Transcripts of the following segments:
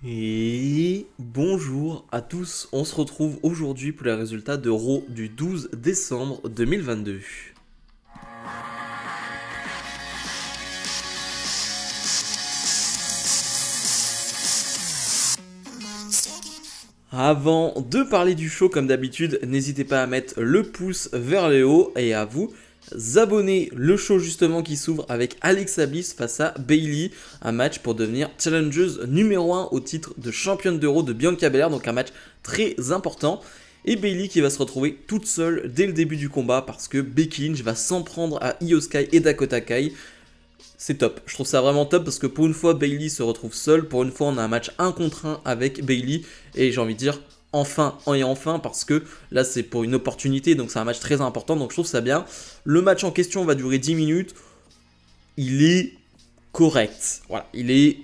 Et bonjour à tous, on se retrouve aujourd'hui pour les résultats de Raw du 12 décembre 2022. Avant de parler du show comme d'habitude, n'hésitez pas à mettre le pouce vers le haut et à vous abonner. Le show justement qui s'ouvre avec Alexa Bliss face à Bayley, un match pour devenir challengeuse numéro 1 au titre de championne d'Euro de Bianca Belair, donc un match très important. Et Bayley qui va se retrouver toute seule dès le début du combat parce que Becky Lynch va s'en prendre à Io Sky et Dakota Kai. C'est top, je trouve ça vraiment top parce que pour une fois Bayley se retrouve seule, pour une fois on a un match 1 contre 1 avec Bayley et j'ai envie de dire enfin parce que là c'est pour une opportunité, donc c'est un match très important, donc je trouve ça bien. Le match en question va durer 10 minutes, il est correct, voilà, il est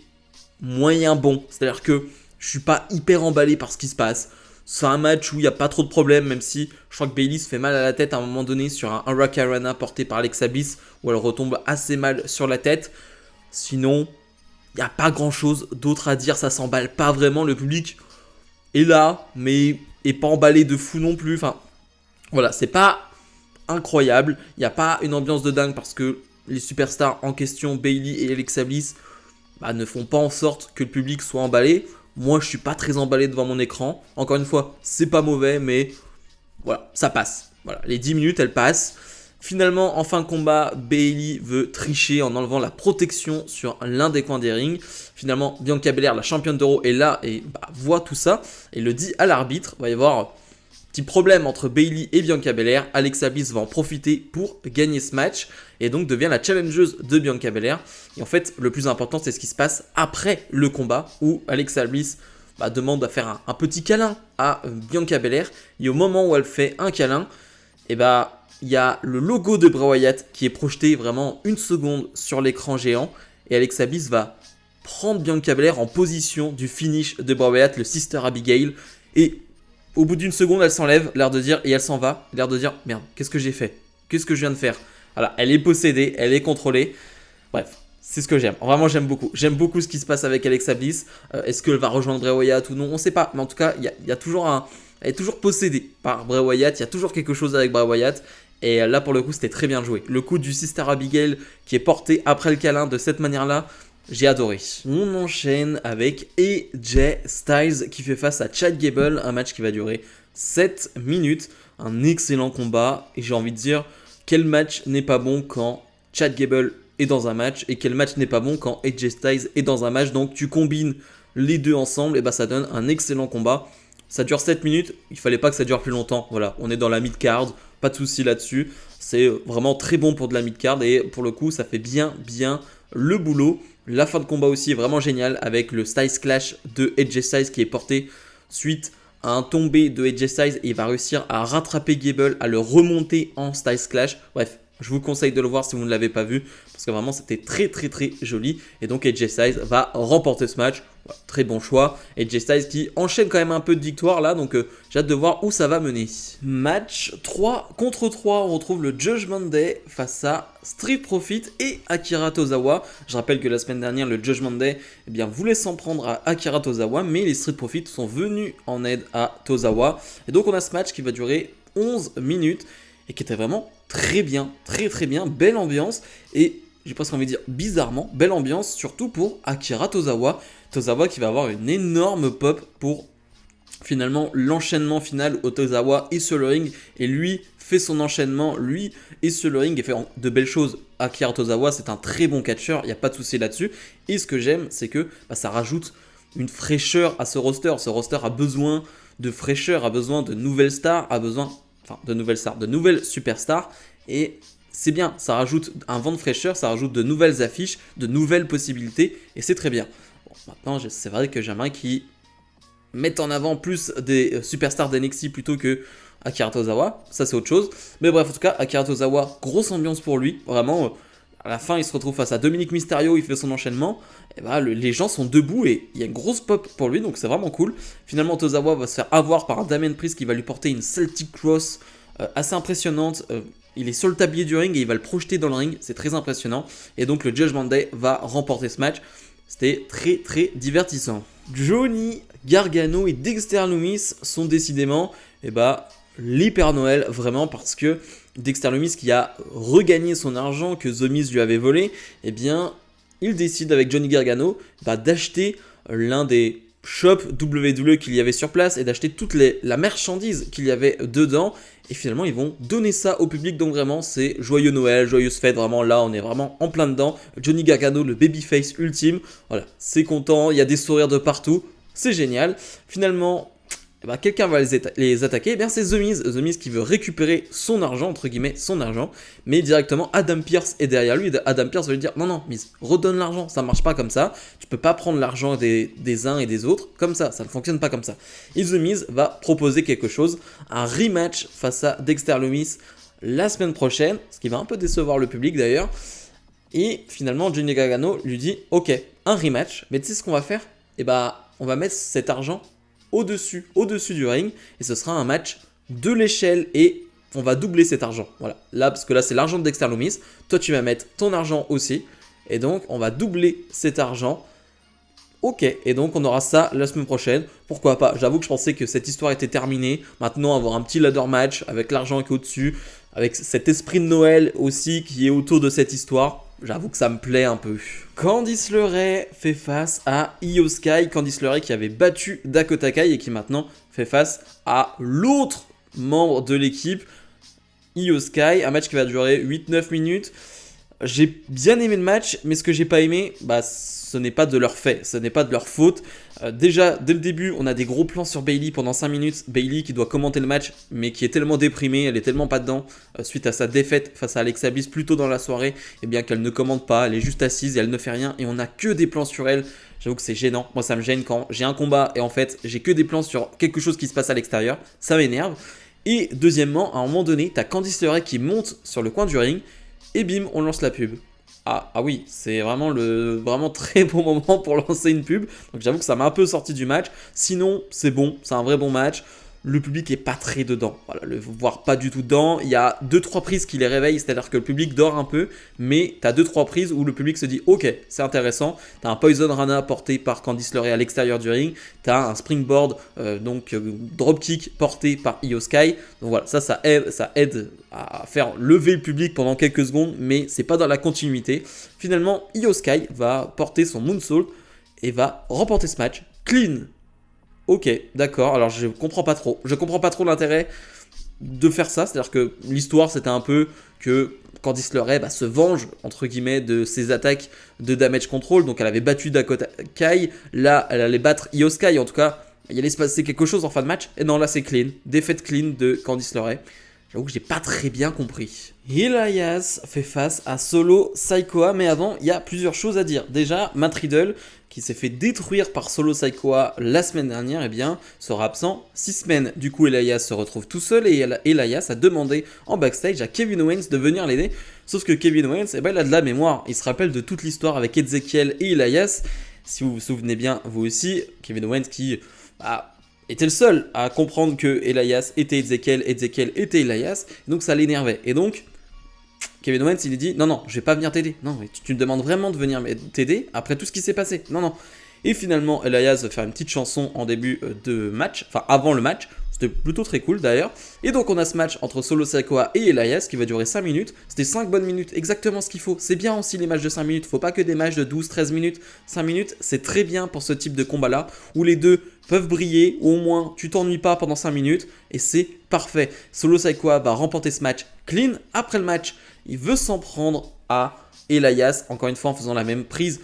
moyen bon, c'est à dire que je suis pas hyper emballé par ce qui se passe. C'est un match où il n'y a pas trop de problèmes, même si je crois que Bayley se fait mal à la tête à un moment donné sur un Hurricanrana porté par Alexa Bliss, où elle retombe assez mal sur la tête. Sinon, il n'y a pas grand chose d'autre à dire, ça s'emballe pas vraiment, le public est là, mais est pas emballé de fou non plus. Enfin, voilà, c'est pas incroyable, il n'y a pas une ambiance de dingue parce que les superstars en question, Bayley et Alexa Bliss, ne font pas en sorte que le public soit emballé. Moi, je suis pas très emballé devant mon écran. Encore une fois, c'est pas mauvais, mais voilà, ça passe. Voilà, les 10 minutes, elles passent. Finalement, en fin de combat, Bayley veut tricher en enlevant la protection sur l'un des coins des rings. Finalement, Bianca Belair, la championne d'Euro, est là et voit tout ça et le dit à l'arbitre. Il va y avoir petit problème entre Bayley et Bianca Belair. Alexa Bliss va en profiter pour gagner ce match et donc devient la challengeuse de Bianca Belair. Et en fait, le plus important, c'est ce qui se passe après le combat où Alexa Bliss demande à faire un petit câlin à Bianca Belair. Et au moment où elle fait un câlin, il y a le logo de Bray Wyatt qui est projeté vraiment une seconde sur l'écran géant. Et Alexa Bliss va prendre Bianca Belair en position du finish de Bray Wyatt, le Sister Abigail. Et au bout d'une seconde, elle s'enlève, l'air de dire, et elle s'en va, l'air de dire, merde, qu'est-ce que j'ai fait? Qu'est-ce que je viens de faire? Voilà, elle est possédée, elle est contrôlée. Bref, c'est ce que j'aime. Vraiment, j'aime beaucoup. J'aime beaucoup ce qui se passe avec Alexa Bliss. Est-ce qu'elle va rejoindre Bray Wyatt ou non? On ne sait pas. Mais en tout cas, il y a toujours elle est toujours possédée par Bray Wyatt. Il y a toujours quelque chose avec Bray Wyatt. Et là, pour le coup, c'était très bien joué. Le coup du Sister Abigail qui est porté après le câlin de cette manière-là, j'ai adoré. On enchaîne avec AJ Styles qui fait face à Chad Gable, un match qui va durer 7 minutes. Un excellent combat et j'ai envie de dire quel match n'est pas bon quand Chad Gable est dans un match et quel match n'est pas bon quand AJ Styles est dans un match. Donc tu combines les deux ensemble et ça donne un excellent combat. Ça dure 7 minutes, il fallait pas que ça dure plus longtemps. Voilà, on est dans la mid-card, pas de souci là-dessus. C'est vraiment très bon pour de la mid-card et pour le coup ça fait bien le boulot. La fin de combat aussi est vraiment géniale avec le Styles Clash de AJ Styles qui est porté suite à un tombé de AJ Styles et il va réussir à rattraper Gable, à le remonter en Styles Clash. Bref, je vous conseille de le voir si vous ne l'avez pas vu parce que vraiment c'était très joli et donc AJ Styles va remporter ce match. Ouais, très bon choix. AJ Styles qui enchaîne quand même un peu de victoire là, donc j'ai hâte de voir où ça va mener. Match 3 contre 3, on retrouve le Judgment Day face à Street Profit et Akira Tozawa. Je rappelle que la semaine dernière, le Judgment Day voulait s'en prendre à Akira Tozawa, mais les Street Profit sont venus en aide à Tozawa. Et donc on a ce match qui va durer 11 minutes et qui était vraiment très bien, très bien, belle ambiance et j'ai presque envie de dire bizarrement, belle ambiance surtout pour Akira Tozawa. Tozawa qui va avoir une énorme pop pour finalement l'enchaînement final où Tozawa est sur le ring et lui fait son enchaînement, lui est sur le ring et fait de belles choses. Akira Tozawa c'est un très bon catcheur, il n'y a pas de souci là-dessus. Et ce que j'aime c'est que ça rajoute une fraîcheur à ce roster. Ce roster a besoin de fraîcheur, a besoin de nouvelles stars, de nouvelles superstars et c'est bien, ça rajoute un vent de fraîcheur, ça rajoute de nouvelles affiches, de nouvelles possibilités et c'est très bien. Bon, maintenant, c'est vrai que j'aimerais qu'ils mettent en avant plus des superstars d'NXT plutôt que Akira Tozawa, ça c'est autre chose. Mais bref, en tout cas, Akira Tozawa, grosse ambiance pour lui, vraiment. À la fin, il se retrouve face à Dominic Mysterio, il fait son enchaînement. Et les gens sont debout et il y a une grosse pop pour lui, donc c'est vraiment cool. Finalement, Tozawa va se faire avoir par un Damien Priest qui va lui porter une Celtic Cross assez impressionnante. Il est sur le tablier du ring et il va le projeter dans le ring, c'est très impressionnant. Et donc le Judgment Day va remporter ce match. C'était très divertissant. Johnny Gargano et Dexter Lumis sont décidément les Pères Noël, vraiment, parce que Dexter Lumis, qui a regagné son argent que The Miz lui avait volé, eh bien, il décide avec Johnny Gargano d'acheter l'un des shops WWE qu'il y avait sur place et d'acheter toute la marchandise qu'il y avait dedans. Et finalement, ils vont donner ça au public. Donc vraiment, c'est joyeux Noël, joyeuse fête. Vraiment, là, on est vraiment en plein dedans. Johnny Gargano, le babyface ultime. Voilà, c'est content. Il y a des sourires de partout. C'est génial. Finalement, quelqu'un va les attaquer. Eh bien, c'est The Miz. The Miz qui veut récupérer son argent, entre guillemets, son argent. Mais directement, Adam Pearce est derrière lui. Adam Pearce va lui dire, non, Miz, redonne l'argent. Ça marche pas comme ça. Tu peux pas prendre l'argent des uns et des autres comme ça. Ça ne fonctionne pas comme ça. Et The Miz va proposer quelque chose. Un rematch face à Dexter Lumis la semaine prochaine. Ce qui va un peu décevoir le public d'ailleurs. Et finalement, Johnny Gargano lui dit, ok, un rematch. Mais tu sais ce qu'on va faire? On va mettre cet argent au-dessus du ring, et ce sera un match de l'échelle, et on va doubler cet argent. Voilà, là, parce que là, c'est l'argent de Dexter Lumis, toi, tu vas mettre ton argent aussi, et donc, on va doubler cet argent. Ok, et donc, on aura ça la semaine prochaine, pourquoi pas. J'avoue que je pensais que cette histoire était terminée, maintenant, avoir un petit ladder match, avec l'argent qui est au-dessus, avec cet esprit de Noël aussi, qui est autour de cette histoire. J'avoue que ça me plaît un peu. Candice LeRae fait face à Io Sky. Candice LeRae qui avait battu Dakota Kai et qui maintenant fait face à l'autre membre de l'équipe, Io Sky. Un match qui va durer 8-9 minutes. J'ai bien aimé le match, mais ce que j'ai pas aimé, ce n'est pas de leur fait, ce n'est pas de leur faute. Déjà, dès le début, on a des gros plans sur Bayley pendant 5 minutes. Bayley qui doit commenter le match, mais qui est tellement déprimée, elle est tellement pas dedans, suite à sa défaite face à Alexa Bliss plus tôt dans la soirée, et bien qu'elle ne commente pas, elle est juste assise et elle ne fait rien, et on a que des plans sur elle. J'avoue que c'est gênant, moi ça me gêne quand j'ai un combat, et en fait, j'ai que des plans sur quelque chose qui se passe à l'extérieur, ça m'énerve. Et deuxièmement, à un moment donné, t'as Candice LeRae qui monte sur le coin du ring, et bim, on lance la pub. Ah oui, c'est vraiment très bon moment pour lancer une pub. Donc j'avoue que ça m'a un peu sorti du match. Sinon, c'est bon, c'est un vrai bon match. Le public est pas très dedans, voilà, voire pas du tout dedans. Il y a 2-3 prises qui les réveillent, c'est-à-dire que le public dort un peu, mais tu as 2-3 prises où le public se dit ok, c'est intéressant. Tu as un Poison Rana porté par Candice LeRae à l'extérieur du ring, tu as un springboard, dropkick porté par Io Sky. Donc voilà, ça aide à faire lever le public pendant quelques secondes, mais c'est pas dans la continuité. Finalement, Io Sky va porter son moonsault et va remporter ce match clean. Ok, d'accord, alors je comprends pas trop l'intérêt de faire ça, c'est-à-dire que l'histoire c'était un peu que Candice LeRae se venge entre guillemets de ses attaques de damage control, donc elle avait battu Dakota Kai, là elle allait battre Io Sky, en tout cas il allait se passer quelque chose en fin de match, et non là c'est clean, défaite clean de Candice LeRae. J'avoue que j'ai pas très bien compris. Elias fait face à Solo Sikoa, mais avant, il y a plusieurs choses à dire. Déjà, Matt Riddle, qui s'est fait détruire par Solo Sikoa la semaine dernière, sera absent 6 semaines. Du coup, Elias se retrouve tout seul et Elias a demandé en backstage à Kevin Owens de venir l'aider. Sauf que Kevin Owens, il a de la mémoire. Il se rappelle de toute l'histoire avec Ezekiel et Elias. Si vous vous souvenez bien, vous aussi, Kevin Owens qui était le seul à comprendre que Elias était Ezekiel était Elias, donc ça l'énervait. Et donc, Kevin Owens, il a dit non, je vais pas venir t'aider. Non, tu me demandes vraiment de venir t'aider après tout ce qui s'est passé. Non. Et finalement, Elias va faire une petite chanson en début de match, enfin avant le match. C'était plutôt très cool d'ailleurs. Et donc on a ce match entre Solo Sikoa et Elias qui va durer 5 minutes. C'était 5 bonnes minutes, exactement ce qu'il faut. C'est bien aussi les matchs de 5 minutes. Faut pas que des matchs de 12-13 minutes. 5 minutes, c'est très bien pour ce type de combat-là où les deux peuvent briller, ou au moins tu t'ennuies pas pendant 5 minutes. Et c'est parfait. Solo Sikoa va remporter ce match clean. Après le match, il veut s'en prendre à Elias, encore une fois en faisant la même prise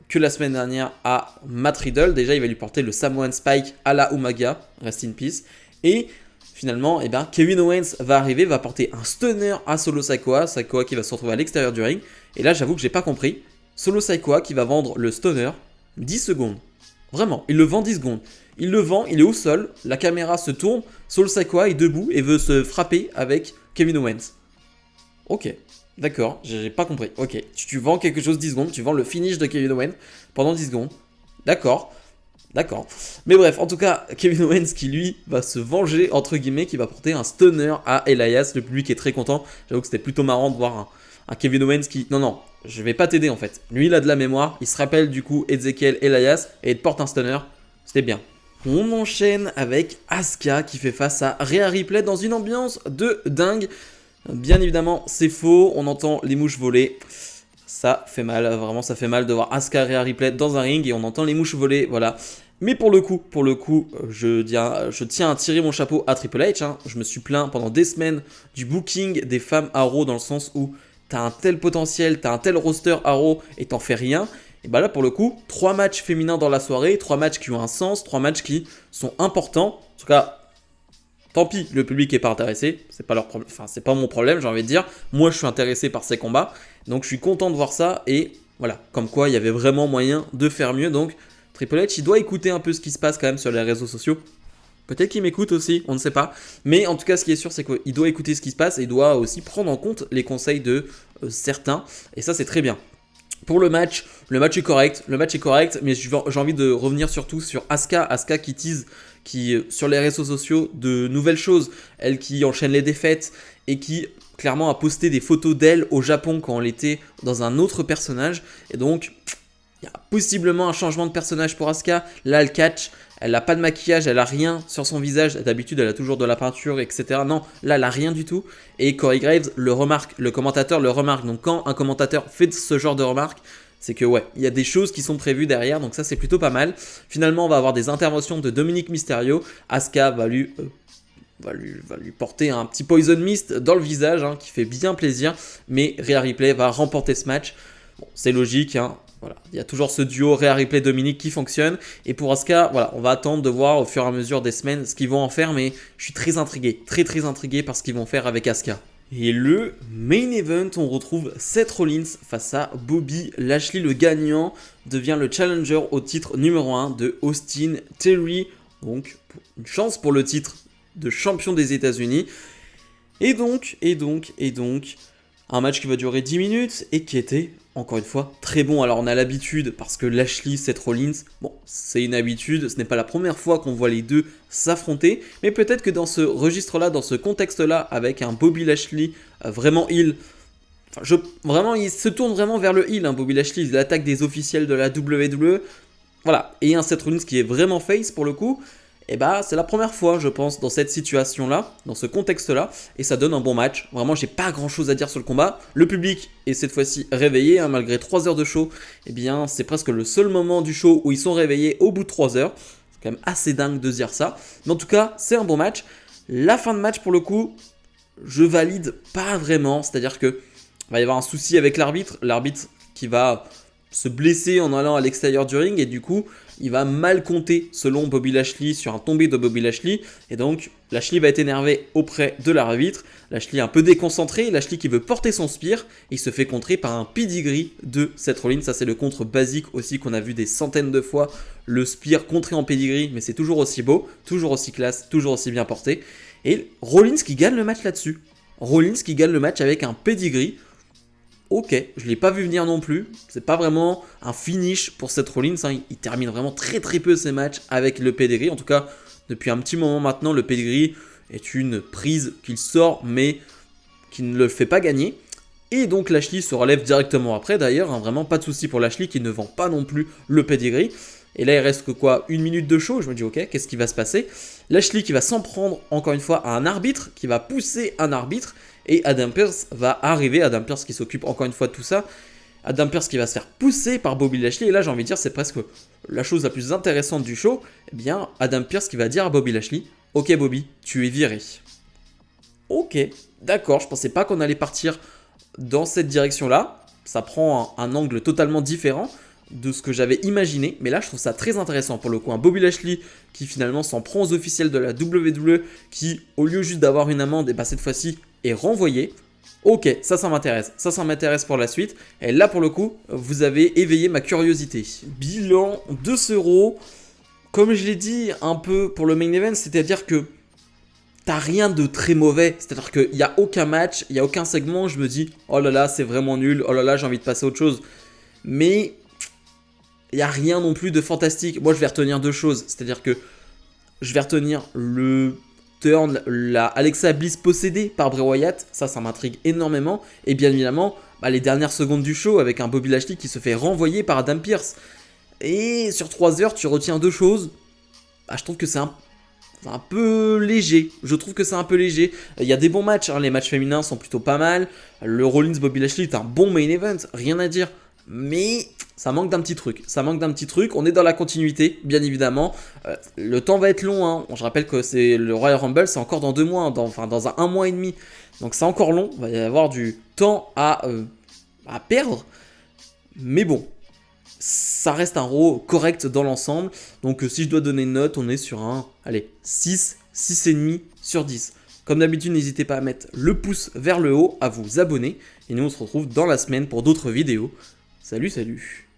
que la semaine dernière à Matt Riddle. Déjà, il va lui porter le Samoan Spike à la Umaga, rest in peace. Et finalement, Kevin Owens va arriver, va porter un stunner à Solo Sikoa qui va se retrouver à l'extérieur du ring. Et là, j'avoue que j'ai pas compris. Solo Sikoa qui va vendre le stunner 10 secondes. Vraiment, il le vend 10 secondes. Il le vend, il est au sol, la caméra se tourne, Solo Sikoa est debout et veut se frapper avec Kevin Owens. Ok, d'accord, j'ai pas compris. Ok, tu vends quelque chose 10 secondes, tu vends le finish de Kevin Owens pendant 10 secondes. D'accord. Mais bref, en tout cas, Kevin Owens qui lui va se venger, entre guillemets, qui va porter un stunner à Elias. Le public est très content. J'avoue que c'était plutôt marrant de voir un Kevin Owens qui... Non, je vais pas t'aider en fait. Lui, il a de la mémoire. Il se rappelle du coup Ezekiel, Elias et il te porte un stunner. C'était bien. On enchaîne avec Asuka qui fait face à Rhea Ripley dans une ambiance de dingue. Bien évidemment, c'est faux, on entend les mouches voler. Ça fait mal, vraiment ça fait mal de voir Asuka Rhea Ripley dans un ring et on entend les mouches voler, voilà. Mais pour le coup, je tiens à tirer mon chapeau à Triple H. Hein. Je me suis plaint pendant des semaines du booking des femmes à Raw dans le sens où t'as un tel potentiel, t'as un tel roster à Raw et t'en fais rien. Et bah là pour le coup, 3 matchs féminins dans la soirée, 3 matchs qui ont un sens, 3 matchs qui sont importants. En tout cas, tant pis, le public n'est pas intéressé, c'est pas leur problème, enfin c'est pas mon problème, j'ai envie de dire. Moi je suis intéressé par ces combats, donc je suis content de voir ça et voilà, comme quoi il y avait vraiment moyen de faire mieux. Donc Triple H, il doit écouter un peu ce qui se passe quand même sur les réseaux sociaux. Peut-être qu'il m'écoute aussi, on ne sait pas. Mais en tout cas, ce qui est sûr, c'est qu'il doit écouter ce qui se passe et il doit aussi prendre en compte les conseils de certains. Et ça, c'est très bien. Pour le match est correct. Mais j'ai envie de revenir surtout sur Asuka. Asuka qui tease sur les réseaux sociaux de nouvelles choses. Elle qui enchaîne les défaites et qui clairement a posté des photos d'elle au Japon quand elle était dans un autre personnage. Et donc, il y a possiblement un changement de personnage pour Asuka. Là, elle catch. Elle n'a pas de maquillage, elle n'a rien sur son visage. D'habitude, elle a toujours de la peinture, etc. Non, là, elle n'a rien du tout. Et Corey Graves le remarque, le commentateur le remarque. Donc, quand un commentateur fait ce genre de remarque, c'est que ouais, il y a des choses qui sont prévues derrière. Donc, ça, c'est plutôt pas mal. Finalement, on va avoir des interventions de Dominic Mysterio. Asuka va lui porter un petit Poison Mist dans le visage, hein, qui fait bien plaisir. Mais Rhea Ripley va remporter ce match. Bon, c'est logique, hein. Voilà, il y a toujours ce duo Rhea Ripley Dominic qui fonctionne. Et pour Asuka, voilà, on va attendre de voir au fur et à mesure des semaines ce qu'ils vont en faire. Mais je suis très intrigué par ce qu'ils vont faire avec Asuka. Et le main event, on retrouve Seth Rollins face à Bobby Lashley. Le gagnant devient le challenger au titre numéro 1 de Austin Theory. Donc, une chance pour le titre de champion des États-Unis. Et donc, un match qui va durer 10 minutes et qui était, encore une fois, très bon. Alors on a l'habitude, parce que Lashley, Seth Rollins, bon, c'est une habitude, ce n'est pas la première fois qu'on voit les deux s'affronter, mais peut-être que dans ce registre-là, dans ce contexte-là, avec un Bobby Lashley vraiment heel, vraiment, il se tourne vraiment vers le heel, hein, Bobby Lashley, il attaque des officiels de la WWE, voilà, et un Seth Rollins qui est vraiment face pour le coup. Et bah c'est la première fois je pense dans cette situation là, dans ce contexte là, et ça donne un bon match. Vraiment j'ai pas grand chose à dire sur le combat. Le public est cette fois-ci réveillé, hein, malgré 3 heures de show. Et bien c'est presque le seul moment du show où ils sont réveillés au bout de 3 heures. C'est quand même assez dingue de dire ça. Mais en tout cas c'est un bon match. La fin de match pour le coup, je valide pas vraiment. C'est-à-dire que va y avoir un souci avec l'arbitre. L'arbitre qui va se blesser en allant à l'extérieur du ring et du coup il va mal compter selon Bobby Lashley sur un tombé de Bobby Lashley et donc Lashley va être énervé auprès de l'arbitre. Lashley un peu déconcentré, Lashley qui veut porter son spear, il se fait contrer par un pedigree de Seth Rollins. Ça c'est le contre basique aussi qu'on a vu des centaines de fois, le spear contré en pedigree, mais c'est toujours aussi beau, toujours aussi classe, toujours aussi bien porté. Et Rollins qui gagne le match là-dessus. Rollins qui gagne le match avec un pedigree. Ok, je ne l'ai pas vu venir non plus. C'est pas vraiment un finish pour Seth Rollins. Hein. Il termine vraiment très peu ses matchs avec le pedigree. En tout cas, depuis un petit moment maintenant, le pedigree est une prise qu'il sort mais qui ne le fait pas gagner. Et donc Lashley se relève directement après d'ailleurs. Hein. Vraiment pas de souci pour Lashley qui ne vend pas non plus le pedigree. Et là il reste que quoi, 1 minute de show. Je me dis ok, qu'est-ce qui va se passer? Lashley qui va s'en prendre encore une fois à un arbitre, qui va pousser un arbitre. Et Adam Pearce va arriver, Adam Pearce qui s'occupe encore une fois de tout ça. Adam Pearce qui va se faire pousser par Bobby Lashley. Et là j'ai envie de dire c'est presque la chose la plus intéressante du show. Eh bien Adam Pearce qui va dire à Bobby Lashley, ok Bobby, tu es viré. Ok, d'accord, je pensais pas qu'on allait partir dans cette direction là. Ça prend un angle totalement différent de ce que j'avais imaginé, mais là je trouve ça très intéressant pour le coup. Un Bobby Lashley qui finalement s'en prend aux officiels de la WWE, qui au lieu juste d'avoir une amende, et bah cette fois-ci est renvoyé. Ok, ça m'intéresse pour la suite. Et là pour le coup, vous avez éveillé ma curiosité. Bilan de ce Raw, comme je l'ai dit un peu pour le main event, c'est-à-dire que t'as rien de très mauvais, c'est-à-dire qu'il n'y a aucun match, il n'y a aucun segment, je me dis oh là là c'est vraiment nul, oh là là j'ai envie de passer à autre chose. Mais il n'y a rien non plus de fantastique. Moi, je vais retenir 2 choses. C'est-à-dire que je vais retenir le turn, la Alexa Bliss possédée par Bray Wyatt. Ça m'intrigue énormément. Et bien évidemment, les dernières secondes du show avec un Bobby Lashley qui se fait renvoyer par Adam Pearce. Et sur 3 heures, tu retiens 2 choses. je trouve que c'est un peu léger. Je trouve que c'est un peu léger. Il y a des bons matchs, hein. Les matchs féminins sont plutôt pas mal. Le Rollins Bobby Lashley est un bon main event, rien à dire. Mais ça manque d'un petit truc. Ça manque d'un petit truc. On est dans la continuité, bien évidemment. Le temps va être long, hein. Je rappelle que c'est le Royal Rumble, c'est encore dans 2 mois, hein, dans un mois et demi. Donc c'est encore long. Il va y avoir du temps à perdre. Mais bon, ça reste un Raw correct dans l'ensemble. Donc si je dois donner une note, on est sur un, allez, 6, 6,5 sur 10. Comme d'habitude, n'hésitez pas à mettre le pouce vers le haut, à vous abonner. Et nous, on se retrouve dans la semaine pour d'autres vidéos. Salut, salut!